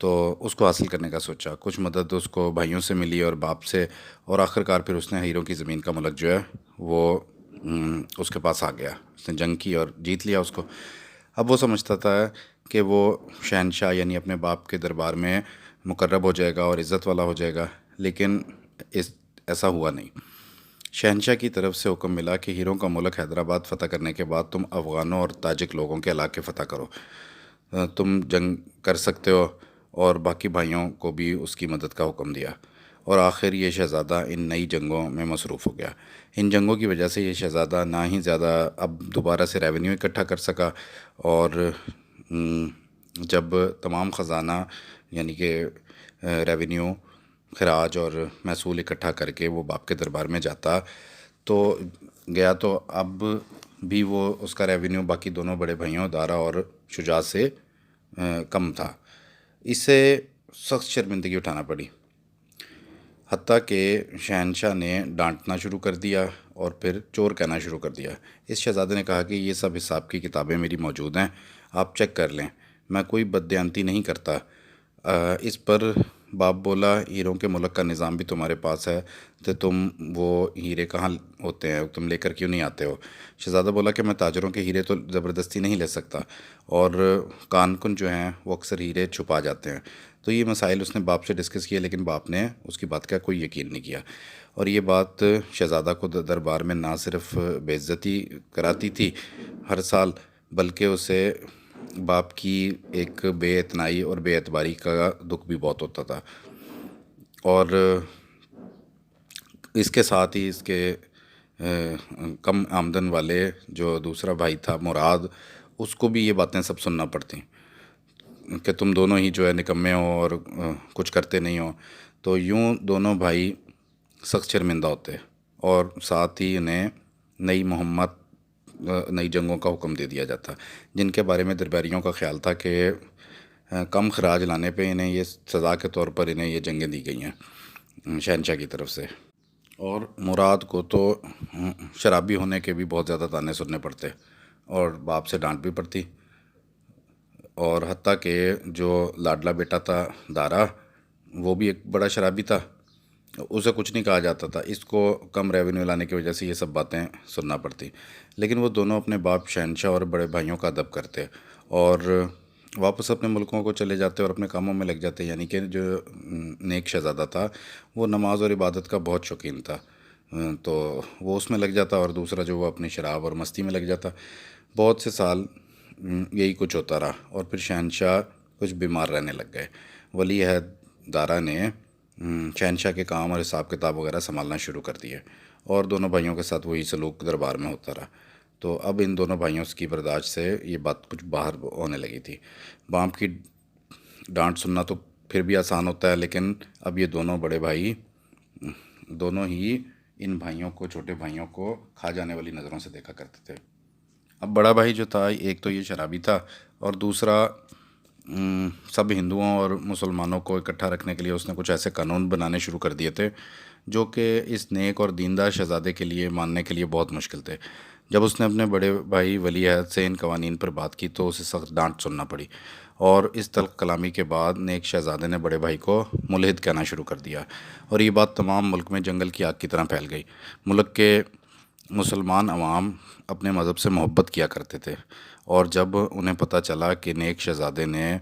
تو اس کو حاصل کرنے کا سوچا، کچھ مدد اس کو بھائیوں سے ملی اور باپ سے، اور آخر کار پھر اس نے ہیروں کی زمین کا ملک جو ہے وہ اس کے پاس آ گیا، اس نے جنگ کی اور جیت لیا اس کو۔ اب وہ سمجھتا تھا کہ وہ شہنشاہ یعنی اپنے باپ کے دربار میں مقرب ہو جائے گا اور عزت والا ہو جائے گا، لیکن ایسا ہوا نہیں۔ شہنشاہ کی طرف سے حکم ملا کہ ہیروں کا ملک حیدرآباد فتح کرنے کے بعد تم افغانوں اور تاجک لوگوں کے علاقے فتح کرو، تم جنگ کر سکتے ہو، اور باقی بھائیوں کو بھی اس کی مدد کا حکم دیا۔ اور آخر یہ شہزادہ ان نئی جنگوں میں مصروف ہو گیا۔ ان جنگوں کی وجہ سے یہ شہزادہ نہ ہی زیادہ اب دوبارہ سے ریونیو اکٹھا کر سکا، اور جب تمام خزانہ یعنی کہ ریونیو، خراج اور محصول اکٹھا کر کے وہ باپ کے دربار میں جاتا تو اب بھی وہ اس کا ریونیو باقی دونوں بڑے بھائیوں دارا اور شجاع سے کم تھا۔ اسے سخت شرمندگی اٹھانا پڑی، حتیٰ کہ شہنشاہ نے ڈانٹنا شروع کر دیا اور پھر چور کہنا شروع کر دیا۔ اس شہزادے نے کہا کہ یہ سب حساب کی کتابیں میری موجود ہیں، آپ چیک کر لیں، میں کوئی بددیانتی نہیں کرتا۔ اس پر باپ بولا، ہیروں کے ملک کا نظام بھی تمہارے پاس ہے تو تم وہ ہیرے کہاں ہوتے ہیں، تم لے کر کیوں نہیں آتے ہو؟ شہزادہ بولا کہ میں تاجروں کے ہیرے تو زبردستی نہیں لے سکتا، اور کان کن جو ہیں وہ اکثر ہیرے چھپا جاتے ہیں۔ تو یہ مسائل اس نے باپ سے ڈسکس کیے، لیکن باپ نے اس کی بات کا کوئی یقین نہیں کیا، اور یہ بات شہزادہ کو دربار میں نہ صرف بے عزتی کراتی تھی ہر سال، بلکہ اسے باپ کی ایک بے اعتنائی اور بے اعتباری کا دکھ بھی بہت ہوتا تھا۔ اور اس کے ساتھ ہی اس کے کم آمدن والے جو دوسرا بھائی تھا مراد، اس کو بھی یہ باتیں سب سننا پڑتی کہ تم دونوں ہی جو ہے نکمے ہو اور کچھ کرتے نہیں ہو۔ تو یوں دونوں بھائی سخت شرمندہ ہوتے، اور ساتھ ہی انہیں نئی جنگوں کا حکم دے دیا جاتا، جن کے بارے میں درباریوں کا خیال تھا کہ کم خراج لانے پہ انہیں یہ سزا کے طور پر انہیں یہ جنگیں دی گئی ہیں شہنشاہ کی طرف سے۔ اور مراد کو تو شرابی ہونے کے بھی بہت زیادہ تانے سننے پڑتے، اور باپ سے ڈانٹ بھی پڑتی، اور حتیٰ کہ جو لاڈلا بیٹا تھا دارا، وہ بھی ایک بڑا شرابی تھا، اسے کچھ نہیں کہا جاتا تھا، اس کو کم ریونیو لانے کی وجہ سے یہ سب باتیں سننا پڑتی۔ لیکن وہ دونوں اپنے باپ شہنشاہ اور بڑے بھائیوں کا ادب کرتے، اور واپس اپنے ملکوں کو چلے جاتے اور اپنے کاموں میں لگ جاتے۔ یعنی کہ جو نیک شہزادہ تھا وہ نماز اور عبادت کا بہت شوقین تھا، تو وہ اس میں لگ جاتا، اور دوسرا جو وہ اپنی شراب اور مستی میں لگ جاتا۔ بہت سے سال یہی کچھ ہوتا رہا، اور پھر شہنشاہ کچھ بیمار رہنے لگ گئے۔ ولی عہد دارا نے شہنشاہ کے کام اور حساب کتاب وغیرہ سنبھالنا شروع کر دیے، اور دونوں بھائیوں کے ساتھ وہی سلوک دربار میں ہوتا رہا۔ تو اب ان دونوں بھائیوں کی برداشت سے یہ بات کچھ باہر ہونے لگی تھی۔ باپ کی ڈانٹ سننا تو پھر بھی آسان ہوتا ہے، لیکن اب یہ دونوں بڑے بھائی دونوں ہی ان بھائیوں کو، چھوٹے بھائیوں کو کھا جانے والی نظروں سے دیکھا کرتے تھے۔ اب بڑا بھائی جو تھا، ایک تو یہ شرابی تھا، اور دوسرا سب ہندوؤں اور مسلمانوں کو اکٹھا رکھنے کے لیے اس نے کچھ ایسے قانون بنانے شروع کر دیے تھے جو کہ اس نیک اور دیندار شہزادے کے لیے ماننے کے لیے بہت مشکل تھے۔ جب اس نے اپنے بڑے بھائی ولی عہد سے ان قوانین پر بات کی تو اسے سخت ڈانٹ سننا پڑی، اور اس تلخ کلامی کے بعد نیک شہزادے نے بڑے بھائی کو ملحد کہنا شروع کر دیا، اور یہ بات تمام ملک میں جنگل کی آگ کی طرح پھیل گئی۔ ملک کے مسلمان عوام اپنے مذہب سے محبت کیا کرتے تھے، اور جب انہیں پتہ چلا کہ نیک شہزادے نے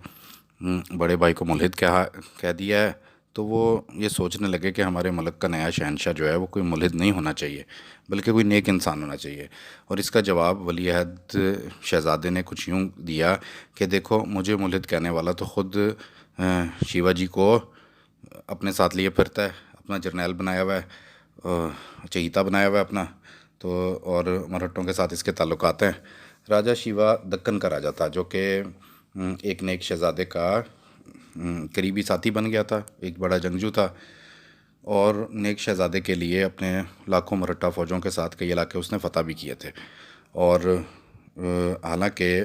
بڑے بھائی کو ملحد کہہ دیا ہے، تو وہ یہ سوچنے لگے کہ ہمارے ملک کا نیا شہنشاہ جو ہے وہ کوئی ملحد نہیں ہونا چاہیے، بلکہ کوئی نیک انسان ہونا چاہیے۔ اور اس کا جواب ولی عہد شہزادے نے کچھ یوں دیا کہ دیکھو، مجھے ملحد کہنے والا تو خود شیوا جی کو اپنے ساتھ لیے پھرتا ہے، اپنا جرنیل بنایا ہوا ہے، چہیتا بنایا ہوا ہے اپنا، تو اور مرہٹوں کے ساتھ اس کے تعلقات ہیں۔ راجہ شیوا دکن کا راجہ تھا، جو کہ ایک نیک شہزادے کا قریبی ساتھی بن گیا تھا، ایک بڑا جنگجو تھا، اور نیک شہزادے کے لیے اپنے لاکھوں مرہٹا فوجوں کے ساتھ کئی علاقے اس نے فتح بھی کیے تھے۔ اور حالانکہ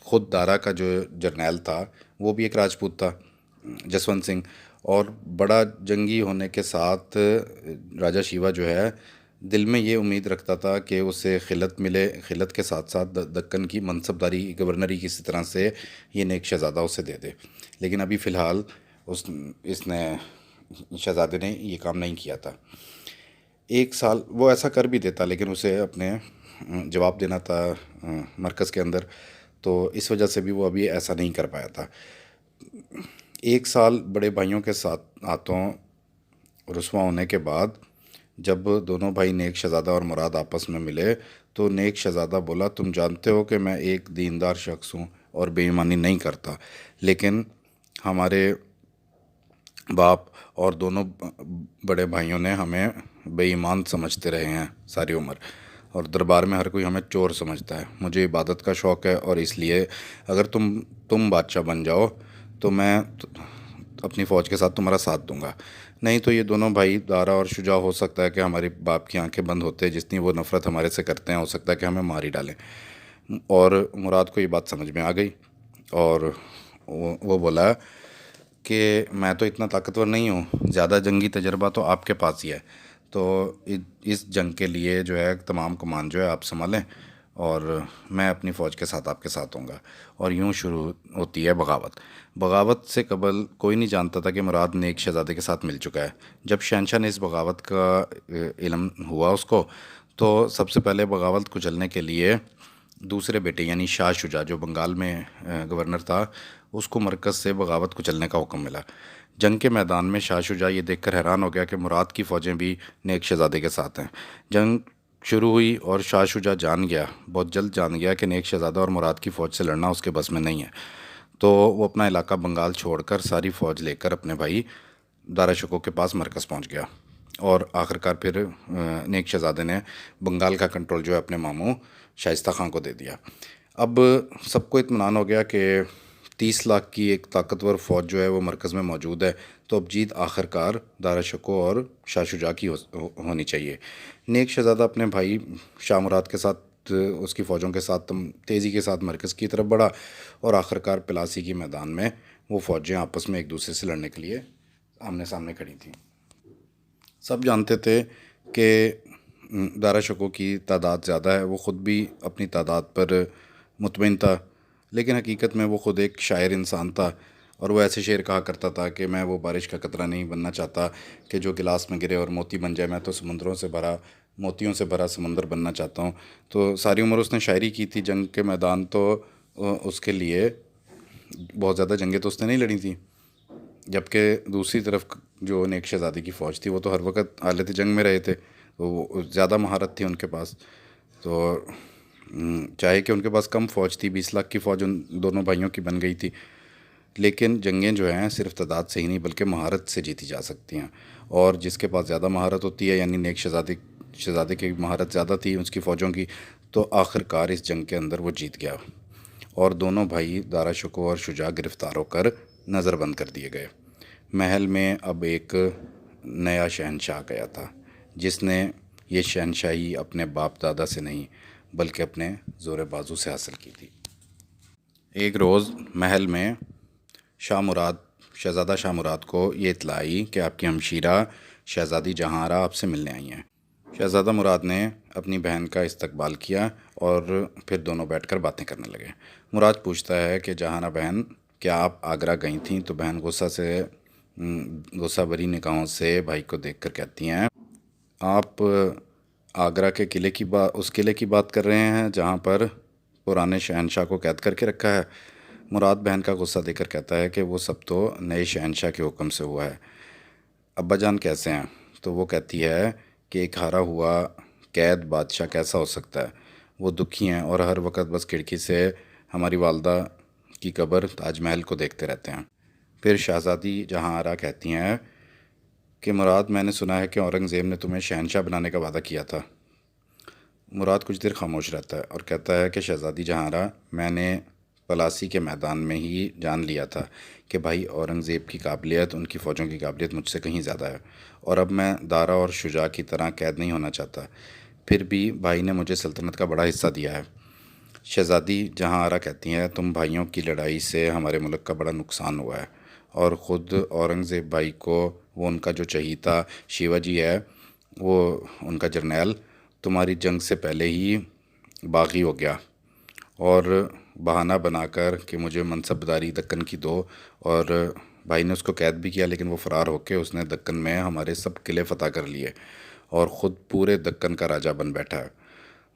خود دارا کا جو جرنیل تھا وہ بھی ایک راجپوت تھا، جسونت سنگھ، اور بڑا جنگی ہونے کے ساتھ راجہ شیوا جو ہے دل میں یہ امید رکھتا تھا کہ اسے خلعت ملے، خلعت کے ساتھ ساتھ دکن کی منصبداری، گورنری کسی طرح سے یہ نیک شہزادہ اسے دے دے، لیکن ابھی فی الحال اس نے شہزادے نے یہ کام نہیں کیا تھا۔ 1 سال وہ ایسا کر بھی دیتا، لیکن اسے اپنے جواب دینا تھا مرکز کے اندر، تو اس وجہ سے بھی وہ ابھی ایسا نہیں کر پایا تھا۔ 1 سال بڑے بھائیوں کے ساتھ ہاتھوں رسوا ہونے کے بعد جب دونوں بھائی نیک شہزادہ اور مراد آپس میں ملے تو نیک شہزادہ بولا، تم جانتے ہو کہ میں ایک دیندار شخص ہوں اور بے ایمانی نہیں کرتا، لیکن ہمارے باپ اور دونوں بڑے بھائیوں نے ہمیں بے ایمان سمجھتے رہے ہیں ساری عمر، اور دربار میں ہر کوئی ہمیں چور سمجھتا ہے۔ مجھے عبادت کا شوق ہے، اور اس لیے اگر تم بادشاہ بن جاؤ تو میں اپنی فوج کے ساتھ تمہارا ساتھ دوں گا، نہیں تو یہ دونوں بھائی دارا اور شجاع ہو سکتا ہے کہ ہمارے باپ کی آنکھیں بند ہوتے جتنی وہ نفرت ہمارے سے کرتے ہیں، ہو سکتا ہے کہ ہمیں مار ہی ڈالیں۔ اور مراد کو یہ بات سمجھ میں آ گئی، اور وہ بولا کہ میں تو اتنا طاقتور نہیں ہوں، زیادہ جنگی تجربہ تو آپ کے پاس ہی ہے، تو اس جنگ کے لیے جو ہے تمام کمان جو ہے آپ سنبھالیں، اور میں اپنی فوج کے ساتھ آپ کے ساتھ ہوں گا۔ اور یوں شروع ہوتی ہے بغاوت۔ بغاوت سے قبل کوئی نہیں جانتا تھا کہ مراد نیک شہزادے کے ساتھ مل چکا ہے۔ جب شہنشاہ نے اس بغاوت کا علم ہوا اس کو، تو سب سے پہلے بغاوت کچلنے کے لیے دوسرے بیٹے یعنی شاہ شجاع جو بنگال میں گورنر تھا، اس کو مرکز سے بغاوت کچلنے کا حکم ملا۔ جنگ کے میدان میں شاہ شجاع یہ دیکھ کر حیران ہو گیا کہ مراد کی فوجیں بھی نیک شہزادے کے ساتھ ہیں۔ جنگ شروع ہوئی اور شاہ شجاع بہت جلد جان گیا کہ نیک شہزادہ اور مراد کی فوج سے لڑنا اس کے بس میں نہیں ہے، تو وہ اپنا علاقہ بنگال چھوڑ کر ساری فوج لے کر اپنے بھائی دارا شکوہ کے پاس مرکز پہنچ گیا، اور آخرکار پھر نیک شہزادے نے بنگال کا کنٹرول جو ہے اپنے ماموں شائستہ خان کو دے دیا۔ اب سب کو اطمینان ہو گیا کہ 30 لاکھ کی ایک طاقتور فوج جو ہے وہ مرکز میں موجود ہے، تو اب جیت آخرکار دارا شکوہ اور شاہ شجاع کی ہونی چاہیے۔ نیک شہزادہ اپنے بھائی شاہ مراد کے ساتھ اس کی فوجوں کے ساتھ تیزی کے ساتھ مرکز کی طرف بڑھا، اور آخرکار پلاسی کے میدان میں وہ فوجیں آپس میں ایک دوسرے سے لڑنے کے لیے آمنے سامنے کھڑی تھیں۔ سب جانتے تھے کہ دارا شکوہ کی تعداد زیادہ ہے، وہ خود بھی اپنی تعداد پر مطمئن تھا، لیکن حقیقت میں وہ خود ایک شاعر انسان تھا، اور وہ ایسے شعر کہا کرتا تھا کہ میں وہ بارش کا قطرہ نہیں بننا چاہتا کہ جو گلاس میں گرے اور موتی بن جائے، میں تو موتیوں سے بھرا سمندر بننا چاہتا ہوں۔ تو ساری عمر اس نے شاعری کی تھی۔ جنگ کے میدان تو اس کے لیے بہت زیادہ جنگیں تو اس نے نہیں لڑی تھیں، جبکہ دوسری طرف جو نیک شہزادی کی فوج تھی وہ تو ہر وقت حالت جنگ میں رہے تھے، تو وہ زیادہ مہارت تھی ان کے پاس۔ تو چاہے کہ ان کے پاس کم فوج تھی، 20 لاکھ کی فوج ان دونوں بھائیوں کی بن گئی تھی، لیکن جنگیں جو ہیں صرف تعداد سے ہی نہیں بلکہ مہارت سے جیتی جا سکتی ہیں، اور جس کے پاس زیادہ مہارت ہوتی ہے، یعنی نیک شہزادے کی مہارت زیادہ تھی اس کی فوجوں کی، تو آخرکار اس جنگ کے اندر وہ جیت گیا، اور دونوں بھائی دارا شکوہ اور شجاع گرفتار ہو کر نظر بند کر دیے گئے۔ محل میں اب ایک نیا شہنشاہ گیا تھا، جس نے یہ شہنشاہی اپنے باپ دادا سے نہیں بلکہ اپنے زور بازو سے حاصل کی تھی۔ ایک روز محل میں شہزادہ شاہ مراد کو یہ اطلاع آئی کہ آپ کی ہمشیرہ شہزادی جہاں آرا آپ سے ملنے آئی ہیں۔ شہزادہ مراد نے اپنی بہن کا استقبال کیا اور پھر دونوں بیٹھ کر باتیں کرنے لگے۔ مراد پوچھتا ہے کہ جہاں بہن، کیا آپ آگرہ گئی تھیں؟ تو بہن غصہ بری نگاہوں سے بھائی کو دیکھ کر کہتی ہیں، آپ آگرہ کے اس قلعے کی بات کر رہے ہیں جہاں پر پرانے شہنشاہ کو قید کر کے رکھا ہے؟ مراد بہن کا غصہ دیکھ کر کہتا ہے کہ وہ سب تو نئے شہنشاہ کے حکم سے ہوا ہے۔ ابا جان کیسے ہیں؟ تو وہ کہتی ہے کہ ایک ہارا ہوا قید بادشاہ کیسا ہو سکتا ہے؟ وہ دکھی ہیں اور ہر وقت بس کھڑکی سے ہماری والدہ کی قبر تاج محل کو دیکھتے رہتے ہیں۔ پھر شہزادی جہاں آرا کہتی ہیں کہ مراد، میں نے سنا ہے کہ اورنگزیب نے تمہیں شہنشاہ بنانے کا وعدہ کیا تھا۔ مراد کچھ دیر خاموش رہتا ہے اور کہتا ہے کہ شہزادی جہاں آرا، میں نے پلاسی کے میدان میں ہی جان لیا تھا کہ بھائی اورنگزیب کی قابلیت، ان کی فوجوں کی قابلیت مجھ سے کہیں زیادہ ہے، اور اب میں دارا اور شجاع کی طرح قید نہیں ہونا چاہتا۔ پھر بھی بھائی نے مجھے سلطنت کا بڑا حصہ دیا ہے۔ شہزادی جہاں آرا کہتی ہیں، تم بھائیوں کی لڑائی سے ہمارے ملک کا بڑا نقصان ہوا ہے، اور خود اورنگزیب بھائی کو وہ ان کا جو چہیتا شیوا جی ہے، وہ ان کا جرنیل تمہاری جنگ سے پہلے ہی باغی ہو گیا اور بہانہ بنا کر کہ مجھے منصبداری دکن کی دو، اور بھائی نے اس کو قید بھی کیا، لیکن وہ فرار ہو کے اس نے دکن میں ہمارے سب قلعے فتح کر لیے اور خود پورے دکن کا راجہ بن بیٹھا ہے۔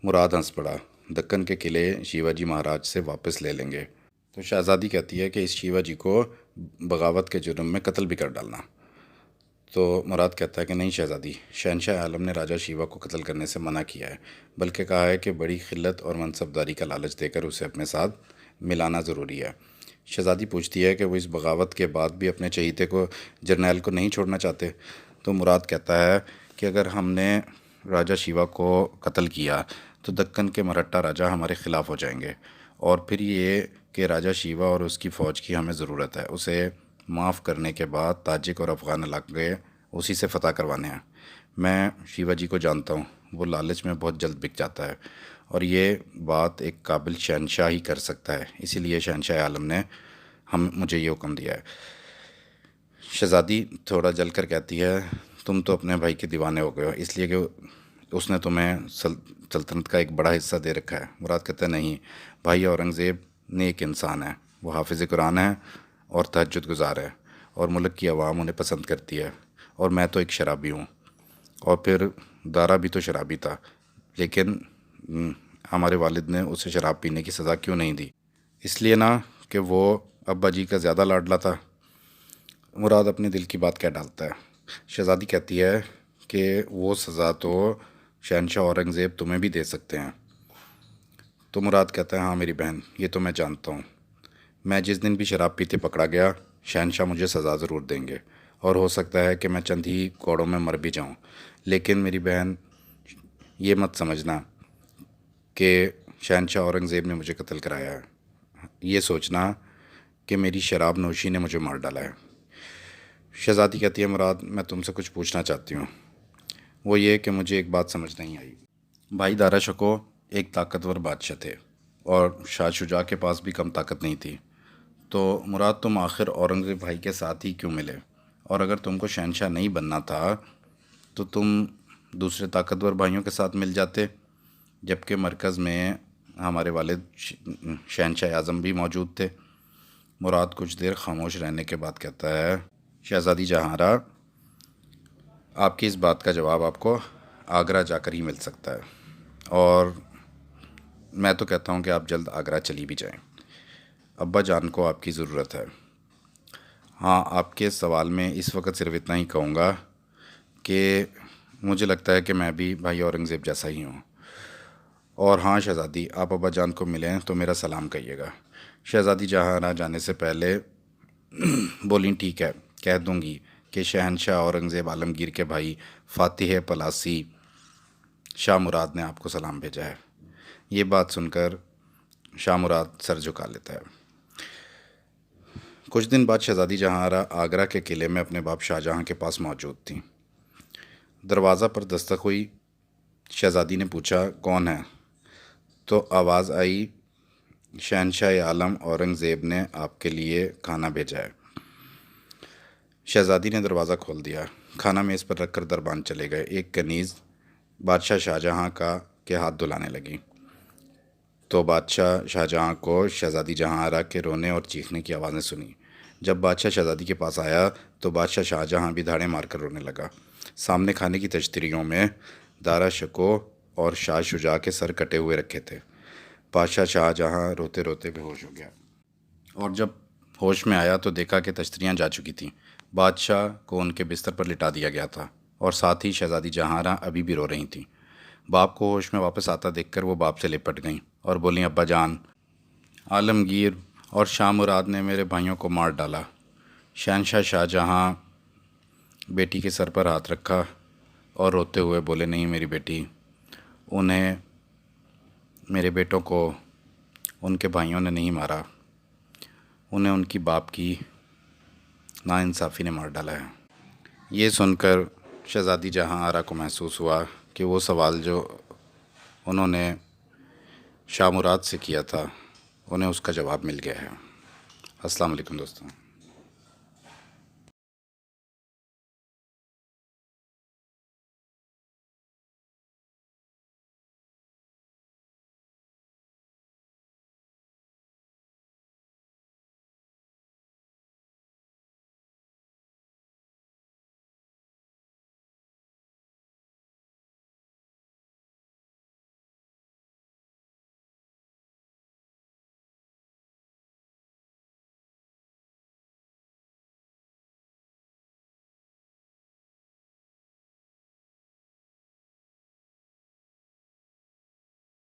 مراد ہنس پڑا، دکن کے قلعے شیوا جی مہاراج سے واپس لے لیں گے۔ تو شہزادی کہتی ہے کہ اس شیوا جی کو بغاوت کے جرم میں قتل بھی کر ڈالنا۔ تو مراد کہتا ہے کہ نہیں شہزادی، شہنشاہ عالم نے راجہ شیوا کو قتل کرنے سے منع کیا ہے، بلکہ کہا ہے کہ بڑی خلت اور منصبداری کا لالچ دے کر اسے اپنے ساتھ ملانا ضروری ہے۔ شہزادی پوچھتی ہے کہ وہ اس بغاوت کے بعد بھی اپنے چہیتے کو جرنیل کو نہیں چھوڑنا چاہتے۔ تو مراد کہتا ہے کہ اگر ہم نے راجہ شیوا کو قتل کیا تو دکن کے مرہٹہ راجہ ہمارے خلاف ہو جائیں گے، اور پھر یہ کہ راجہ شیوا اور اس کی فوج کی ہمیں ضرورت ہے۔ اسے معاف کرنے کے بعد تاجک اور افغان علاقے اسی سے فتح کروانے ہیں۔ میں شیوا جی کو جانتا ہوں، وہ لالچ میں بہت جلد بک جاتا ہے، اور یہ بات ایک قابل شہنشاہ ہی کر سکتا ہے، اسی لیے شہنشاہ عالم نے مجھے یہ حکم دیا ہے۔ شہزادی تھوڑا جل کر کہتی ہے، تم تو اپنے بھائی کے دیوانے ہو گئے ہو، اس لیے کہ اس نے تمہیں سلطنت کا ایک بڑا حصہ دے رکھا ہے۔ مراد کہتا ہے نہیں، بھائی اورنگزیب نیک انسان ہے، وہ حافظ قرآن ہے اور تہجد گزار ہے، اور ملک کی عوام انہیں پسند کرتی ہے، اور میں تو ایک شرابی ہوں، اور پھر دارا بھی تو شرابی تھا، لیکن ہمارے والد نے اسے شراب پینے کی سزا کیوں نہیں دی؟ اس لیے نا کہ وہ ابا جی کا زیادہ لاڈلا تھا۔ مراد اپنے دل کی بات کہہ ڈالتا ہے۔ شہزادی کہتی ہے کہ وہ سزا تو شہنشاہ اورنگزیب تمہیں بھی دے سکتے ہیں۔ تو مراد کہتا ہے ہاں میری بہن، یہ تو میں جانتا ہوں، میں جس دن بھی شراب پیتے پکڑا گیا شہنشاہ مجھے سزا ضرور دیں گے، اور ہو سکتا ہے کہ میں چند ہی کوڑوں میں مر بھی جاؤں، لیکن میری بہن یہ مت سمجھنا کہ شہنشاہ اورنگزیب نے مجھے قتل کرایا ہے، یہ سوچنا کہ میری شراب نوشی نے مجھے مار ڈالا ہے۔ شہزادی کہتی ہے مراد میں تم سے کچھ پوچھنا چاہتی ہوں، وہ یہ کہ مجھے ایک بات سمجھ نہیں آئی۔ بھائی دارا شکو ایک طاقتور بادشاہ تھے، اور شاہ شجاع کے پاس بھی کم طاقت نہیں تھی، تو مراد تم آخر اورنگزیب بھائی کے ساتھ ہی کیوں ملے؟ اور اگر تم کو شہنشاہ نہیں بننا تھا تو تم دوسرے طاقتور بھائیوں کے ساتھ مل جاتے، جبکہ مرکز میں ہمارے والد شہنشاہ اعظم بھی موجود تھے۔ مراد کچھ دیر خاموش رہنے کے بعد کہتا ہے، شہزادی جہاں آپ کی اس بات کا جواب آپ کو آگرہ جا کر ہی مل سکتا ہے، اور میں تو کہتا ہوں کہ آپ جلد آگرہ چلی بھی جائیں، ابا جان کو آپ کی ضرورت ہے۔ ہاں، آپ کے سوال میں اس وقت صرف اتنا ہی کہوں گا کہ مجھے لگتا ہے کہ میں بھی بھائی اورنگزیب جیسا ہی ہوں، اور ہاں شہزادی آپ ابا جان کو ملیں تو میرا سلام کہیے گا۔ شہزادی جہاں جانے سے پہلے بولیں ٹھیک ہے، کہہ دوں گی کہ شہنشاہ اورنگزیب عالمگیر کے بھائی فاتح پلاسی شاہ مراد نے آپ کو سلام بھیجا ہے۔ یہ بات سن کر شاہ مراد سر جھکا لیتا ہے۔ کچھ دن بعد شہزادی جہاں آگرہ کے قلعے میں اپنے باپ شاہ جہاں کے پاس موجود تھیں۔ دروازہ پر دستک ہوئی، شہزادی نے پوچھا کون ہے؟ تو آواز آئی، شہنشاہ عالم اورنگزیب نے آپ کے لیے کھانا بھیجا ہے۔ شہزادی نے دروازہ کھول دیا، کھانا میز پر رکھ کر دربان چلے گئے۔ ایک کنیز بادشاہ شاہ جہاں کے ہاتھ دھلانے لگی، تو بادشاہ شاہ جہاں کو شہزادی جہاں آرا کے رونے اور چیخنے کی آوازیں سنی۔ جب بادشاہ شہزادی کے پاس آیا تو بادشاہ شاہ جہاں بھی دھاڑے مار کر رونے لگا۔ سامنے کھانے کی تشتریوں میں دارا شکو اور شاہ شجاع کے سر کٹے ہوئے رکھے تھے۔ بادشاہ شاہ جہاں روتے روتے بے ہوش ہو گیا، اور جب ہوش میں آیا تو دیکھا کہ تشتریاں جا چکی تھیں۔ بادشاہ کو ان کے بستر پر لٹا دیا گیا تھا، اور ساتھ ہی شہزادی جہاں ابھی بھی رو رہی تھیں۔ باپ کو ہوش میں واپس آتا دیکھ کر وہ باپ سے لپٹ گئیں اور بولیں، ابا جان، عالمگیر اور شاہ مراد نے میرے بھائیوں کو مار ڈالا۔ شہنشاہ شاہ جہاں بیٹی کے سر پر ہاتھ رکھا اور روتے ہوئے بولے، نہیں میری بیٹی، انہیں میرے بیٹوں کو ان کے بھائیوں نے نہیں مارا، انہیں ان کی باپ کی ناانصافی نے مار ڈالا ہے۔ یہ سن کر شہزادی جہاں آرا کو محسوس ہوا کہ وہ سوال جو انہوں نے شاہ مراد سے کیا تھا انہیں اس کا جواب مل گیا ہے۔ السلام علیکم دوستوں۔